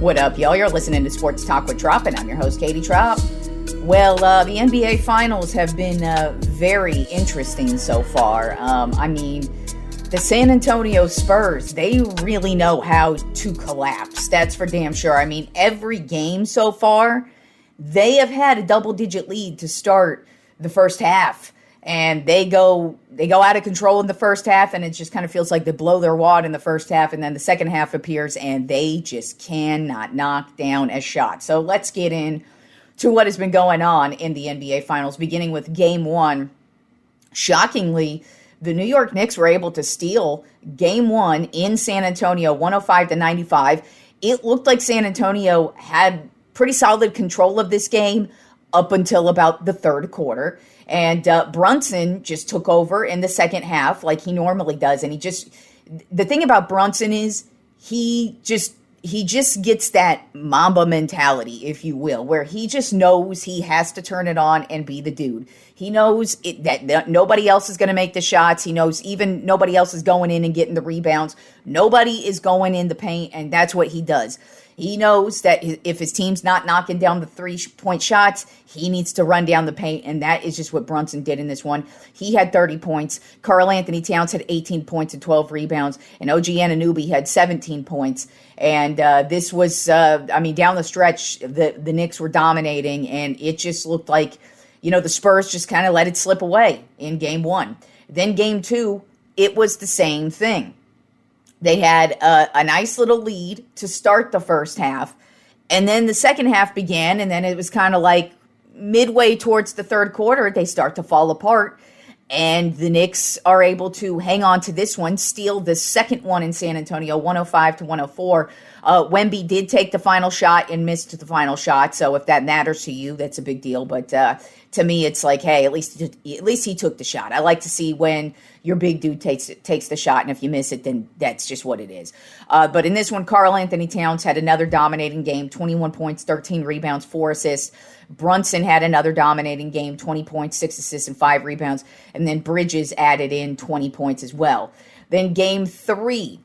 What up, y'all? You're listening to Sports Talk with Tropp, and I'm your host, Katie Tropp. Well, the NBA Finals have been very interesting so far. The San Antonio Spurs, they really know how to collapse. That's for damn sure. Every game so far, they have had a double-digit lead to start the first half. And they go out of control in the first half, and it just kind of feels like they blow their wad in the first half, and then the second half appears, and they just cannot knock down a shot. So let's get in to what has been going on in the NBA Finals, beginning with Game 1. Shockingly, the New York Knicks were able to steal Game 1 in San Antonio, 105-95. It looked like San Antonio had pretty solid control of this game up until about the third quarter. And Brunson just took over in the second half like he normally does. And the thing about Brunson is he just gets that Mamba mentality, if you will, where he just knows he has to turn it on and be the dude. He knows that nobody else is going to make the shots. He knows even nobody else is going in and getting the rebounds. Nobody is going in the paint, and that's what he does. He knows that if his team's not knocking down the three-point shots, he needs to run down the paint, and that is just what Brunson did in this one. He had 30 points. Karl Anthony Towns had 18 points and 12 rebounds, and OG Anunoby had 17 points. And this was, down the stretch, the Knicks were dominating, and it just looked like, the Spurs just kind of let it slip away in Game 1. Then Game 2, it was the same thing. They had a nice little lead to start the first half, and then the second half began, and then it was kind of like midway towards the third quarter, they start to fall apart, and the Knicks are able to hang on to this one, steal the second one in San Antonio, 105-104. Wemby did take the final shot and missed the final shot, so if that matters to you, that's a big deal, but to me, it's like, hey, at least he took the shot. I like to see when your big dude takes the shot, and if you miss it, then that's just what it is. But in this one, Karl Anthony Towns had another dominating game, 21 points, 13 rebounds, 4 assists. Brunson had another dominating game, 20 points, 6 assists, and 5 rebounds. And then Bridges added in 20 points as well. Then Game 3,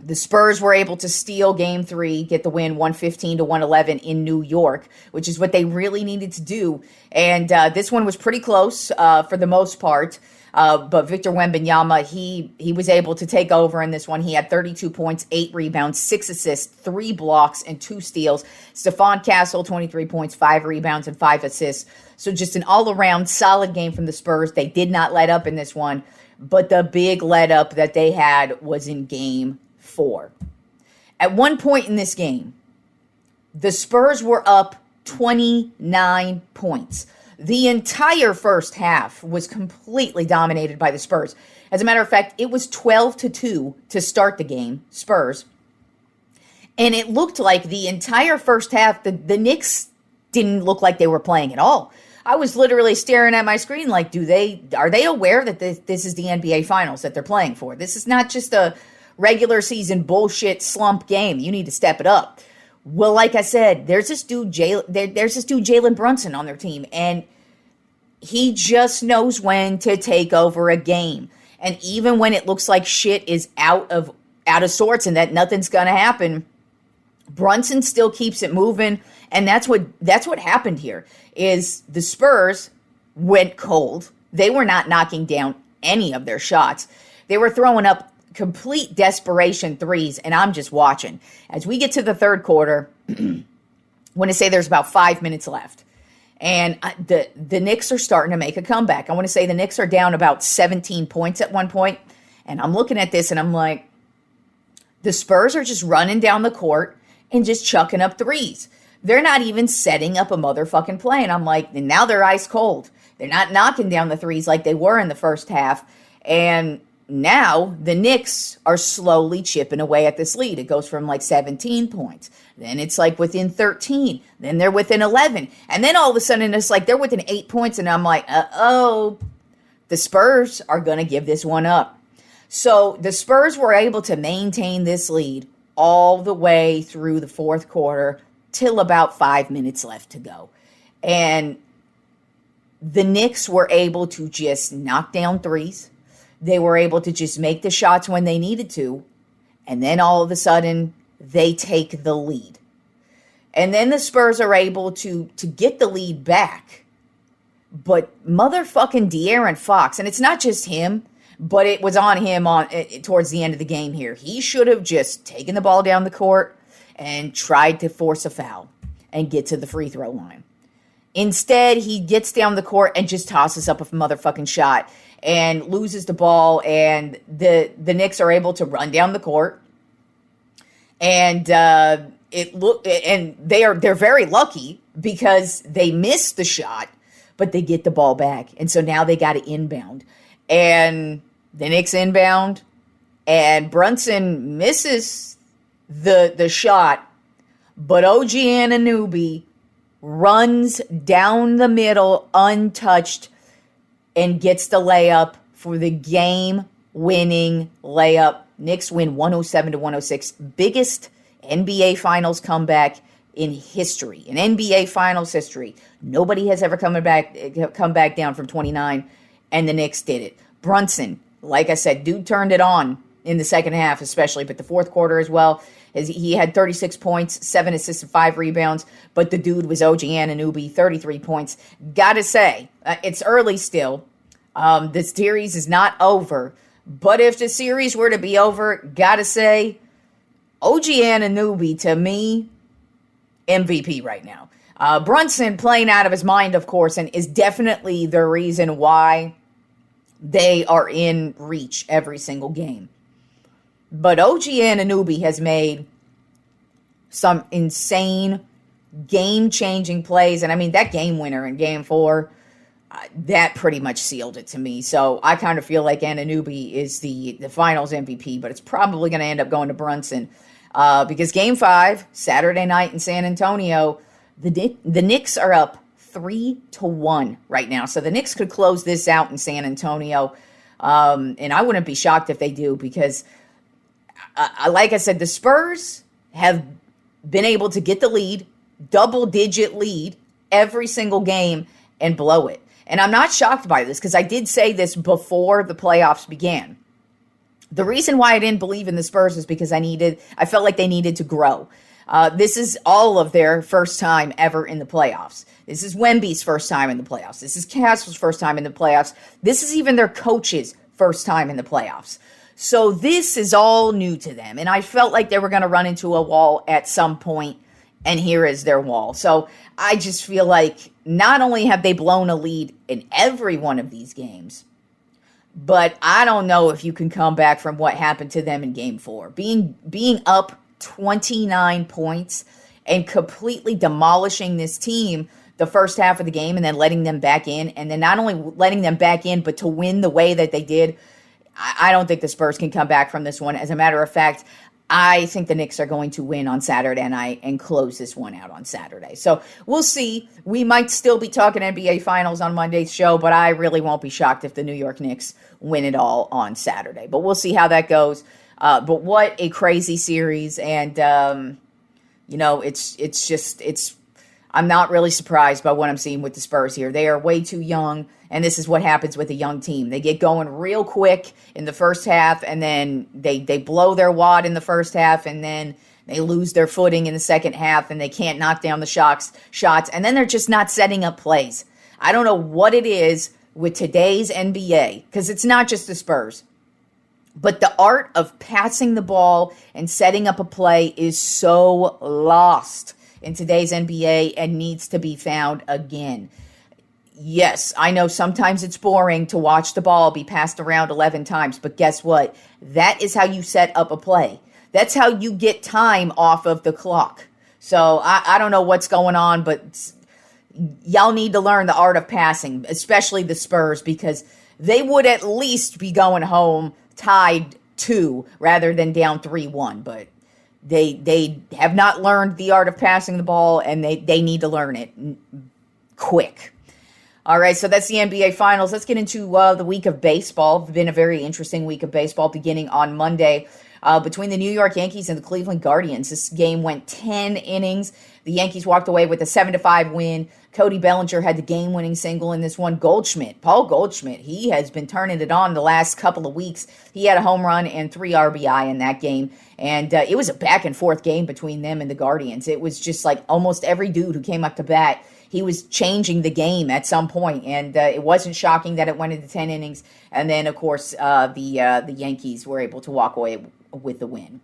the Spurs were able to steal Game 3, get the win 115-111 in New York, which is what they really needed to do. And this one was pretty close for the most part. But Victor Wembanyama, he was able to take over in this one. He had 32 points, 8 rebounds, 6 assists, 3 blocks, and 2 steals. Stephon Castle, 23 points, 5 rebounds, and 5 assists. So just an all-around solid game from the Spurs. They did not let up in this one, but the big let-up that they had was in Game 4. At one point in this game, the Spurs were up 29 points. The entire first half was completely dominated by the Spurs. As a matter of fact, it was 12-2 to start the game, Spurs. And it looked like the entire first half, the Knicks didn't look like they were playing at all. I was literally staring at my screen like, are they aware that this is the NBA Finals that they're playing for? This is not just a regular season bullshit slump game. You need to step it up. Well, like I said, there's this dude Jalen Brunson on their team, and he just knows when to take over a game. And even when it looks like shit is out of sorts and that nothing's going to happen, Brunson still keeps it moving, and that's what happened here. Is the Spurs went cold. They were not knocking down any of their shots. They were throwing up complete desperation threes, and I'm just watching. As we get to the third quarter, I want to say there's about 5 minutes left, and the Knicks are starting to make a comeback. I want to say the Knicks are down about 17 points at one point, and I'm looking at this, and I'm like, the Spurs are just running down the court and just chucking up threes. They're not even setting up a motherfucking play, and I'm like, and now they're ice cold. They're not knocking down the threes like they were in the first half, and now the Knicks are slowly chipping away at this lead. It goes from like 17 points. Then it's like within 13. Then they're within 11. And then all of a sudden it's like they're within 8 points. And I'm like, the Spurs are going to give this one up. So the Spurs were able to maintain this lead all the way through the fourth quarter till about 5 minutes left to go. And the Knicks were able to just knock down threes. They were able to just make the shots when they needed to. And then all of a sudden, they take the lead. And then the Spurs are able to get the lead back. But motherfucking De'Aaron Fox, and it's not just him, but it was on him towards the end of the game here. He should have just taken the ball down the court and tried to force a foul and get to the free throw line. Instead, he gets down the court and just tosses up a motherfucking shot and loses the ball, and the Knicks are able to run down the court. And they're very lucky because they missed the shot, but they get the ball back. And so now they got to inbound. And the Knicks inbound, and Brunson misses the shot, but OG Anunoby runs down the middle untouched and gets the layup for the game-winning layup. Knicks win 107-106. Biggest NBA Finals comeback in history, in NBA Finals history. Nobody has ever come back down from 29, and the Knicks did it. Brunson, like I said, dude turned it on in the second half especially, but the fourth quarter as well. He had 36 points, 7 assists, and 5 rebounds, but the dude was OG Anunoby, 33 points. Gotta say, it's early still. The series is not over, but if the series were to be over, gotta say, OG Anunoby, to me, MVP right now. Brunson playing out of his mind, of course, and is definitely the reason why they are in reach every single game. But OG Anunoby has made some insane game-changing plays. And I mean, that game winner in game 4, that pretty much sealed it to me. So I kind of feel like Anunoby is the finals MVP, but it's probably going to end up going to Brunson. Because game 5, Saturday night in San Antonio, the Knicks are up 3-1 right now. So the Knicks could close this out in San Antonio. And I wouldn't be shocked if they do, because like I said, the Spurs have been able to get the lead, double-digit lead, every single game and blow it. And I'm not shocked by this, because I did say this before the playoffs began. The reason why I didn't believe in the Spurs is because I felt like they needed to grow. This is all of their first time ever in the playoffs. This is Wemby's first time in the playoffs. This is Castle's first time in the playoffs. This is even their coach's first time in the playoffs. So this is all new to them. And I felt like they were going to run into a wall at some point, and here is their wall. So I just feel like not only have they blown a lead in every one of these games, but I don't know if you can come back from what happened to them in game 4. Being up 29 points and completely demolishing this team the first half of the game, and then letting them back in, and then not only letting them back in, but to win the way that they did. I don't think the Spurs can come back from this one. As a matter of fact, I think the Knicks are going to win on Saturday night and close this one out on Saturday. So we'll see. We might still be talking NBA Finals on Monday's show, but I really won't be shocked if the New York Knicks win it all on Saturday. But we'll see how that goes. But what a crazy series. And, I'm not really surprised by what I'm seeing with the Spurs here. They are way too young, and this is what happens with a young team. They get going real quick in the first half, and then they blow their wad in the first half, and then they lose their footing in the second half, and they can't knock down the shots, and then they're just not setting up plays. I don't know what it is with today's NBA, because it's not just the Spurs, but the art of passing the ball and setting up a play is so lost in today's NBA and needs to be found again. Yes, I know sometimes it's boring to watch the ball be passed around 11 times, but guess what? That is how you set up a play. That's how you get time off of the clock. So I don't know what's going on, but y'all need to learn the art of passing, especially the Spurs, because they would at least be going home tied 2 rather than down 3-1, but They have not learned the art of passing the ball, and they need to learn it quick. All right, so that's the NBA Finals. Let's get into the week of baseball. It's been a very interesting week of baseball beginning on Monday. between the New York Yankees and the Cleveland Guardians. This game went 10 innings. The Yankees walked away with a 7-5 win. Cody Bellinger had the game-winning single in this one. Paul Goldschmidt, he has been turning it on the last couple of weeks. He had a home run and 3 RBI in that game. And it was a back-and-forth game between them and the Guardians. It was just like almost every dude who came up to bat, he was changing the game at some point. And it wasn't shocking that it went into 10 innings. And then, of course, the Yankees were able to walk away with the win.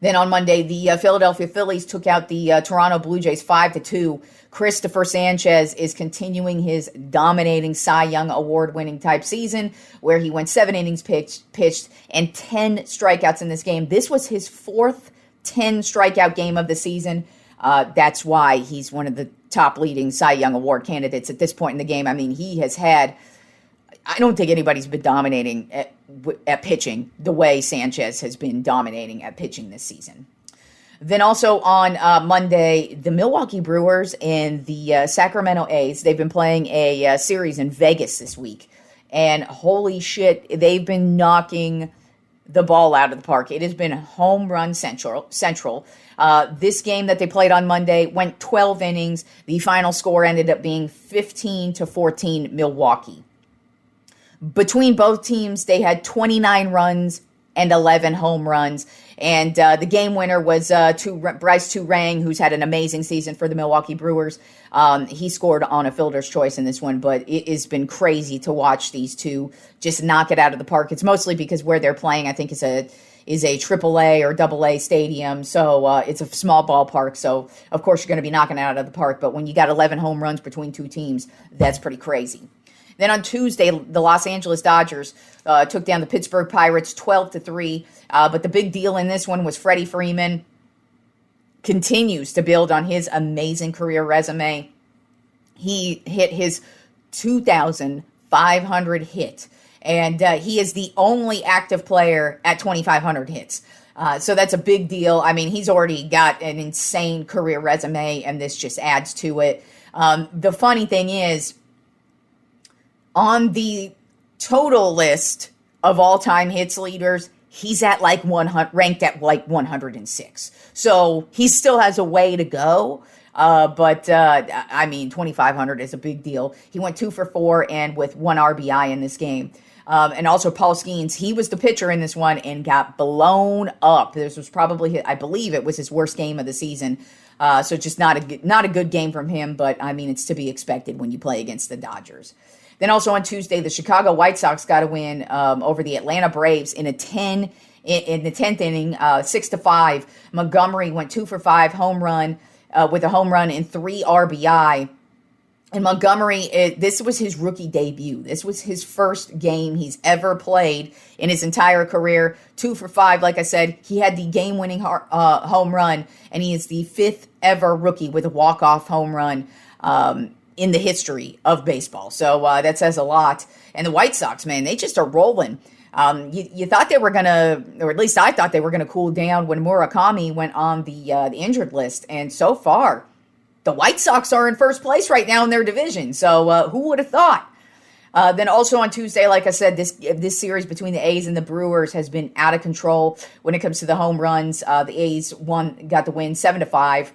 Then on Monday, the Philadelphia Phillies took out the Toronto Blue Jays 5-2. Christopher Sanchez is continuing his dominating Cy Young award-winning type season, where he went 7 innings pitched and 10 strikeouts in this game. This was his 4th 10-strikeout game of the season. That's why he's one of the top leading Cy Young Award candidates at this point in the game. I mean, he has had, I don't think anybody's been dominating at pitching the way Sanchez has been dominating at pitching this season. Then also on Monday, the Milwaukee Brewers and the Sacramento A's, they've been playing a series in Vegas this week. And holy shit, they've been knocking the ball out of the park. It has been home run central. This game that they played on Monday went 12 innings. The final score ended up being 15-14 Milwaukee. Between both teams, they had 29 runs and 11 home runs. And the game winner was Bryce Turang, who's had an amazing season for the Milwaukee Brewers. He scored on a fielder's choice in this one, but it has been crazy to watch these two just knock it out of the park. It's mostly because where they're playing, I think, is a AAA or AA stadium, so it's a small ballpark. So, of course, you're going to be knocking it out of the park. But when you got 11 home runs between two teams, that's pretty crazy. Then on Tuesday, the Los Angeles Dodgers took down the Pittsburgh Pirates 12-3. But the big deal in this one was Freddie Freeman continues to build on his amazing career resume. He hit his 2,500 hit, and he is the only active player at 2,500 hits. So that's a big deal. I mean, he's already got an insane career resume, and this just adds to it. The funny thing is, on the total list of all-time hits leaders, he's at like 100, ranked at like 106. So he still has a way to go. But I mean, 2,500 is a big deal. He went 2 for 4 and with 1 RBI in this game. And also Paul Skeens, he was the pitcher in this one and got blown up. This was probably, I believe it was his worst game of the season. So just not a good game from him, but I mean, it's to be expected when you play against the Dodgers. Then also on Tuesday, the Chicago White Sox got a win over the Atlanta Braves in the 10th inning, 6-5. Montgomery went 2 for 5 home run with a home run and 3 RBI. And Montgomery, this was his rookie debut. This was his first game he's ever played in his entire career. 2 for 5, like I said. He had the game-winning home run, and he is the 5th ever rookie with a walk-off home run in the history of baseball. So that says a lot. And the White Sox, man, they just are rolling. You thought they were going to, or at least I thought they were going to cool down when Murakami went on the injured list. And so far, the White Sox are in first place right now in their division. So who would have thought? Then also on Tuesday, like I said, this series between the A's and the Brewers has been out of control when it comes to the home runs. The A's got the win 7-5,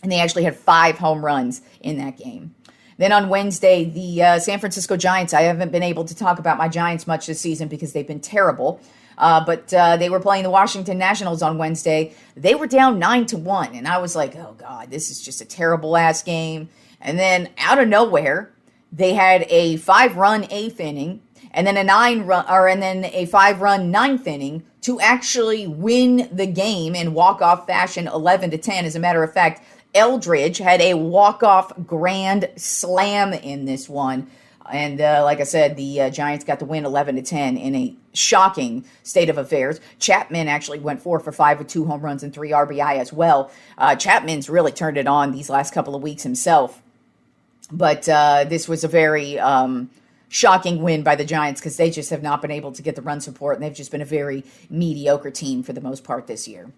and they actually had 5 home runs in that game. Then on Wednesday, the San Francisco Giants, I haven't been able to talk about my Giants much this season because they've been terrible. But they were playing the Washington Nationals on Wednesday. They were down 9-1, and I was like, oh, God, this is just a terrible-ass game. And then out of nowhere, they had a 5-run 8th inning and then a 5-run 9th inning to actually win the game in walk-off fashion 11-10. As a matter of fact, Eldridge had a walk-off grand slam in this one. And like I said, the Giants got the win 11-10 in a shocking state of affairs. Chapman actually went 4 for 5 with 2 home runs and 3 RBI as well. Chapman's really turned it on these last couple of weeks himself. But this was a very shocking win by the Giants because they just have not been able to get the run support, and they've just been a very mediocre team for the most part this year.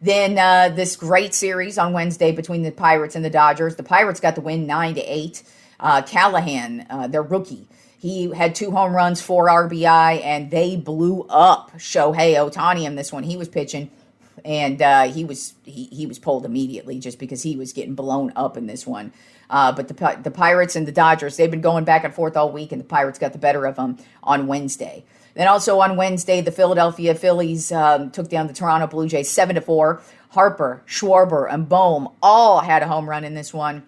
Then this great series on Wednesday between the Pirates and the Dodgers. The Pirates got the win 9-8. Callahan, their rookie, He had 2 home runs, 4 RBI, and they blew up Shohei Ohtani in this one. He was pitching, and he was pulled immediately just because he was getting blown up in this one. But the Pirates and the Dodgers, they've been going back and forth all week, and the Pirates got the better of them on Wednesday. Then also on Wednesday, the Philadelphia Phillies took down the Toronto Blue Jays 7-4. Harper, Schwarber, and Bohm all had a home run in this one.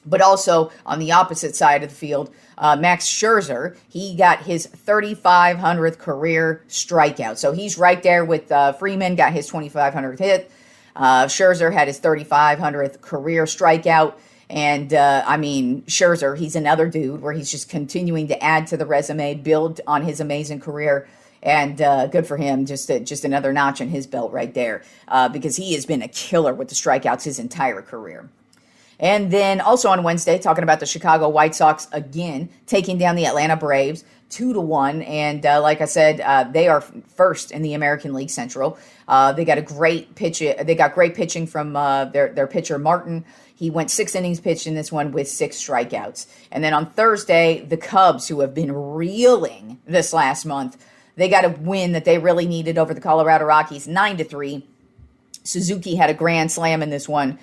But also on the opposite side of the field, Max Scherzer, he got his 3,500th career strikeout. So he's right there with Freeman, got his 2,500th hit. Scherzer had his 3,500th career strikeout. And, Scherzer, he's another dude where he's just continuing to add to the resume, build on his amazing career. And good for him, just another notch in his belt right there, because he has been a killer with the strikeouts his entire career. And then also on Wednesday, talking about the Chicago White Sox again, taking down the Atlanta Braves 2-1. And like I said, they are first in the American League Central. They got a great pitch. They got great pitching from their pitcher Martin. He went 6 innings pitched in this one with 6 strikeouts. And then on Thursday, the Cubs, who have been reeling this last month, they got a win that they really needed over the Colorado Rockies, 9-3. Suzuki had a grand slam in this one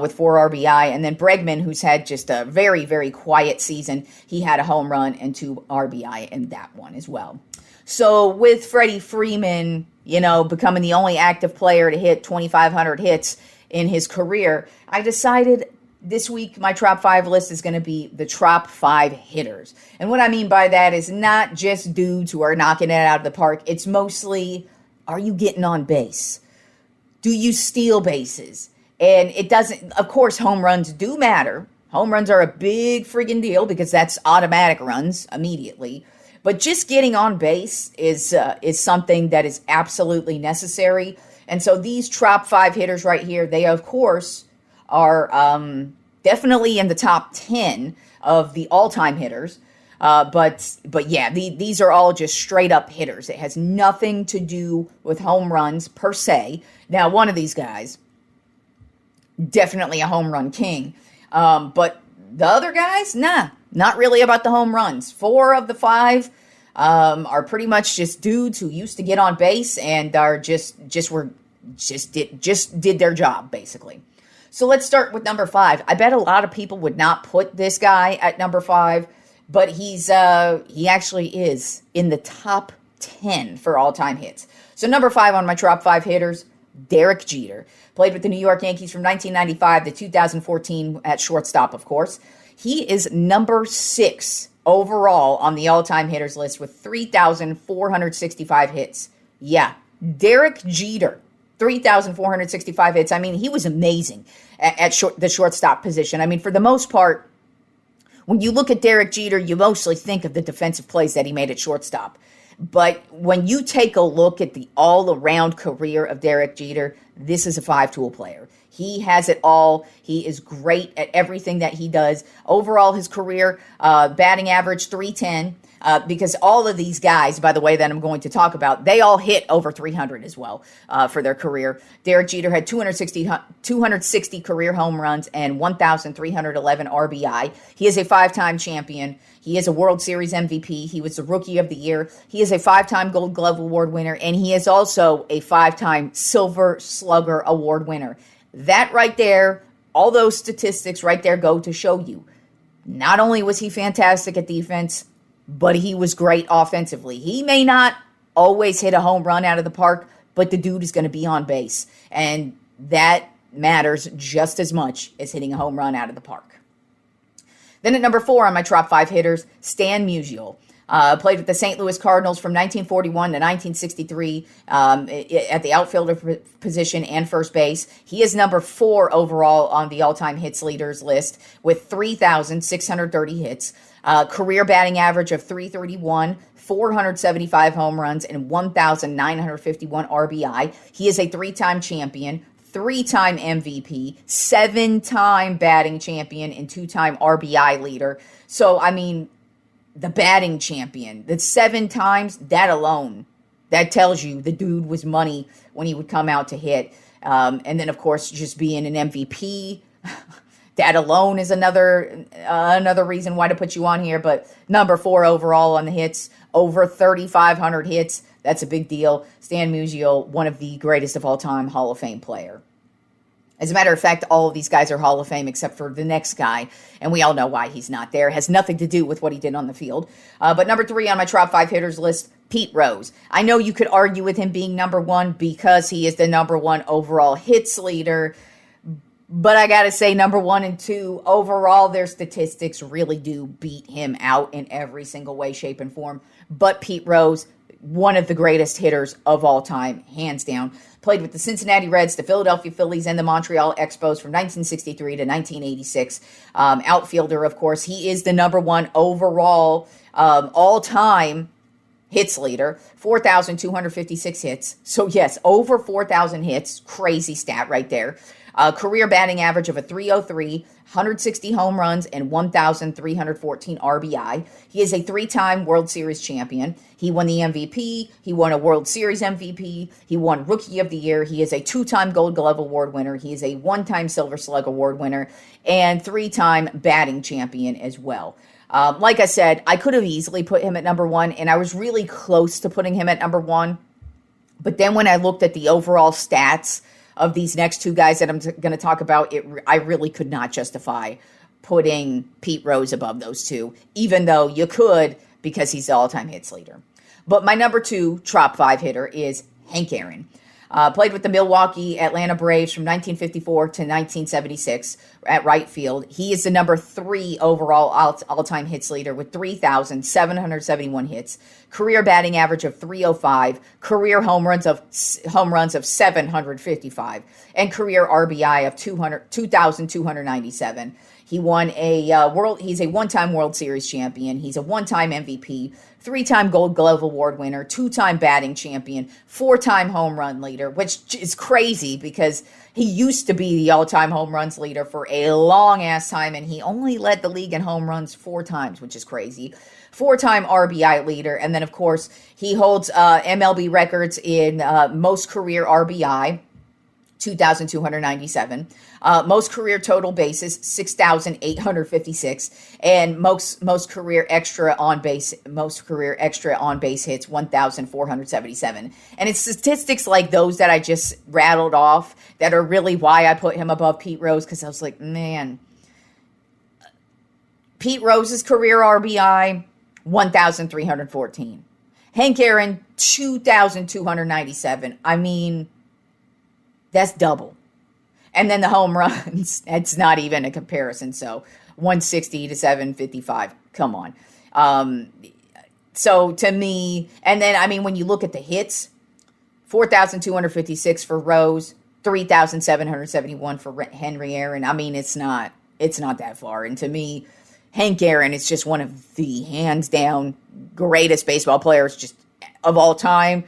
with 4 RBI. And then Bregman, who's had just a very, very quiet season, he had a home run and 2 RBI in that one as well. So with Freddie Freeman, becoming the only active player to hit 2,500 hits in his career, I decided this week my Trop 5 list is going to be the Trop 5 hitters. And what I mean by that is not just dudes who are knocking it out of the park. It's mostly, are you getting on base? Do you steal bases? And it doesn't, of course, home runs do matter. Home runs are a big friggin' deal because that's automatic runs immediately. But just getting on base is something that is absolutely necessary. And so these Trop 5 hitters right here, they, of course, are definitely in the top 10 of the all-time hitters. But yeah, these are all just straight-up hitters. It has nothing to do with home runs per se. Now, one of these guys, definitely a home run king. But the other guys, not really about the home runs. 4 of the 5 are pretty much just dudes who used to get on base and are just did their job, basically. So let's start with number 5. I bet a lot of people would not put this guy at number 5, but he actually is in the top 10 for all-time hits. So number 5 on my Trop 5 hitters, Derek Jeter. Played with the New York Yankees from 1995 to 2014 at shortstop, of course. He is number 6 overall on the all-time hitters list with 3,465 hits. Yeah, Derek Jeter, 3,465 hits. I mean, he was amazing at the shortstop position. For the most part, when you look at Derek Jeter, you mostly think of the defensive plays that he made at shortstop. But when you take a look at the all-around career of Derek Jeter, this is a 5-tool player. He has it all. He is great at everything that he does. Overall, his career, batting average 310, because all of these guys, by the way, that I'm going to talk about, they all hit over 300 as well for their career. Derek Jeter had 260 career home runs and 1,311 RBI. He is a 5-time champion. He is a World Series MVP. He was the Rookie of the Year. He is a 5-time Gold Glove Award winner, and he is also a 5-time Silver Slugger Award winner. That right there, all those statistics right there go to show you, not only was he fantastic at defense, but he was great offensively. He may not always hit a home run out of the park, but the dude is going to be on base, and that matters just as much as hitting a home run out of the park. Then at number 4 on my Trop 5 hitters, Stan Musial. Played with the St. Louis Cardinals from 1941 to 1963 at the outfielder position and first base. He is number 4 overall on the all-time hits leaders list with 3,630 hits. Career batting average of 331, 475 home runs, and 1,951 RBI. He is a 3-time champion, 3-time MVP, 7-time batting champion, and 2-time RBI leader. So, the batting champion, that's 7 times, that alone, that tells you the dude was money when he would come out to hit. And then, of course, just being an MVP, that alone is another reason why to put you on here. But number 4 overall on the hits, over 3,500 hits. That's a big deal. Stan Musial, one of the greatest of all time, Hall of Fame player. As a matter of fact, all of these guys are Hall of Fame except for the next guy, and we all know why he's not there. It has nothing to do with what he did on the field. But number 3 on my Trop 5 hitters list, Pete Rose. I know you could argue with him being number 1 because he is the number 1 overall hits leader, but I got to say number 1 and 2 overall, their statistics really do beat him out in every single way, shape, and form. But Pete Rose, one of the greatest hitters of all time, hands down. Played with the Cincinnati Reds, the Philadelphia Phillies, and the Montreal Expos from 1963 to 1986. Outfielder, of course. He is the number 1 overall all-time hits leader, 4,256 hits. So, yes, over 4,000 hits. Crazy stat right there. Career batting average of a 303, 160 home runs, and 1,314 RBI. He is a 3-time World Series champion. He won the MVP. He won a World Series MVP. He won Rookie of the Year. He is a 2-time Gold Glove Award winner. He is a 1-time Silver Slug Award winner and 3-time batting champion as well. Like I said, I could have easily put him at number 1, and I was really close to putting him at number 1. But then when I looked at the overall stats of these next 2 guys that I'm going to talk about, I really could not justify putting Pete Rose above those 2, even though you could because he's the all-time hits leader. But my number 2 Trop 5 hitter is Hank Aaron. Played with the Milwaukee Atlanta Braves from 1954 to 1976 at right field. He is the number 3 overall all-time hits leader with 3,771 hits, career batting average of 305, career home runs of 755, and career RBI of 2,297. He won he's a 1-time World Series champion. He's a 1-time MVP, 3-time Gold Glove Award winner, 2-time batting champion, 4-time home run leader, which is crazy because he used to be the all-time home runs leader for a long-ass time, and he only led the league in home runs 4 times, which is crazy. 4-time RBI leader, and then, of course, he holds MLB records in most career RBI, 2,297. Most career total bases, 6,856, and most career extra on base hits, 1,477. And it's statistics like those that I just rattled off that are really why I put him above Pete Rose, because I was like, man, Pete Rose's career RBI, 1,314. Hank Aaron, 2,297. I mean, that's double. And then the home runs, it's not even a comparison. So 160 to 755. Come on. So to me, and then, I mean, when you look at the hits, 4,256 for Rose, 3,771 for Henry Aaron. I mean, it's not that far. And to me, Hank Aaron is just one of the hands down greatest baseball players just of all time.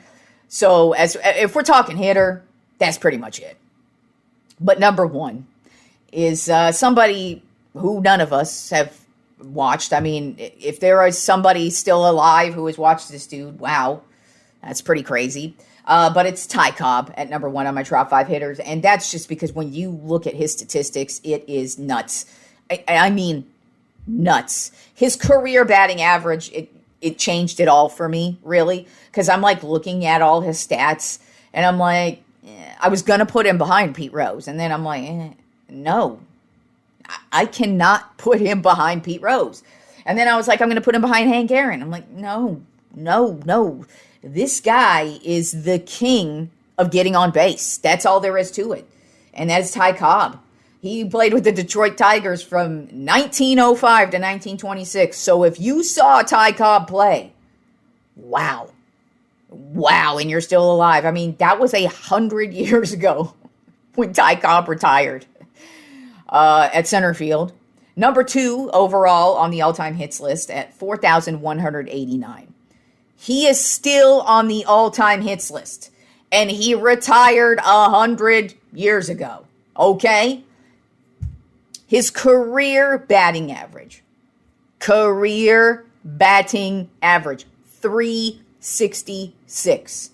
So if we're talking hitter, that's pretty much it. But number 1 is somebody who none of us have watched. I mean, if there is somebody still alive who has watched this dude, wow, that's pretty crazy. But it's Ty Cobb at number 1 on my Trop 5 hitters. And that's just because when you look at his statistics, it is nuts. I mean, nuts. His career batting average, it changed it all for me, really. Because I'm like looking at all his stats and I'm like, I was going to put him behind Pete Rose. And then I'm like, no, I cannot put him behind Pete Rose. And then I was like, I'm going to put him behind Hank Aaron. I'm like, no. This guy is the king of getting on base. That's all there is to it. And that is Ty Cobb. He played with the Detroit Tigers from 1905 to 1926. So if you saw Ty Cobb play, wow, and you're still alive. I mean, that was 100 years ago when Ty Cobb retired at center field. Number 2 overall on the all-time hits list at 4,189. He is still on the all-time hits list, and he retired 100 years ago, okay? His career batting average, 366.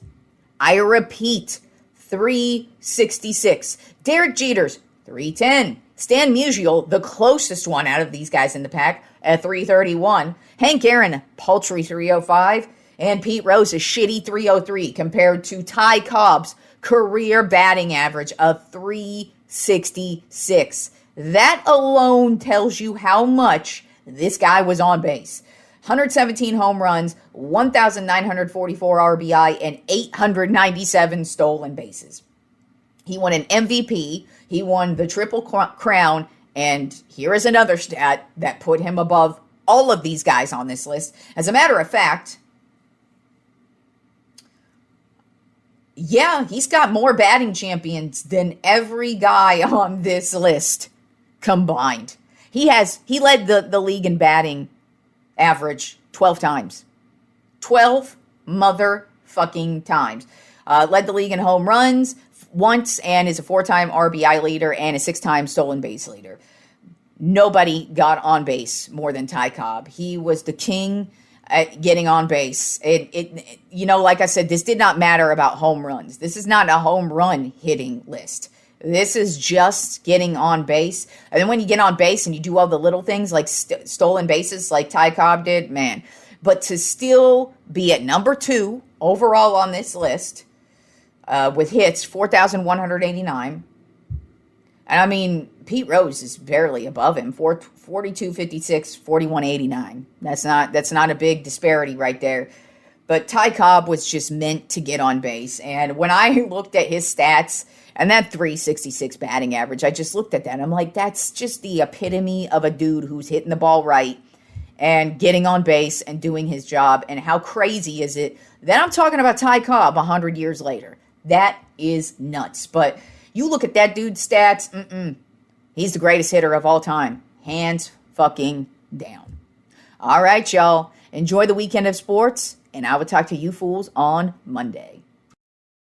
I repeat, 366. Derek Jeter's 310. Stan Musial, the closest one out of these guys in the pack, at 331. Hank Aaron, paltry 305. And Pete Rose, a shitty 303 compared to Ty Cobb's career batting average of 366. That alone tells you how much this guy was on base. 117 home runs, 1,944 RBI, and 897 stolen bases. He won an MVP. He won the Triple Crown. And here is another stat that put him above all of these guys on this list. As a matter of fact, yeah, he's got more batting champions than every guy on this list combined. He led the league in batting average 12 times. 12 motherfucking times. Led the league in home runs once and is a 4-time RBI leader and a 6-time stolen base leader. Nobody got on base more than Ty Cobb. He was the king at getting on base. Like I said, this did not matter about home runs. This is not a home run hitting list. This is just getting on base. And then when you get on base and you do all the little things like stolen bases like Ty Cobb did, man. But to still be at number 2 overall on this list with hits, 4,189. And I mean, Pete Rose is barely above him, 42.56, 41.89. That's not a big disparity right there. But Ty Cobb was just meant to get on base. And when I looked at his stats and that 366 batting average, I just looked at that. I'm like, that's just the epitome of a dude who's hitting the ball right and getting on base and doing his job. And how crazy is it that I'm talking about Ty Cobb 100 years later? That is nuts. But you look at that dude's stats, he's the greatest hitter of all time. Hands fucking down. All right, y'all. Enjoy the weekend of sports, and I will talk to you fools on Monday.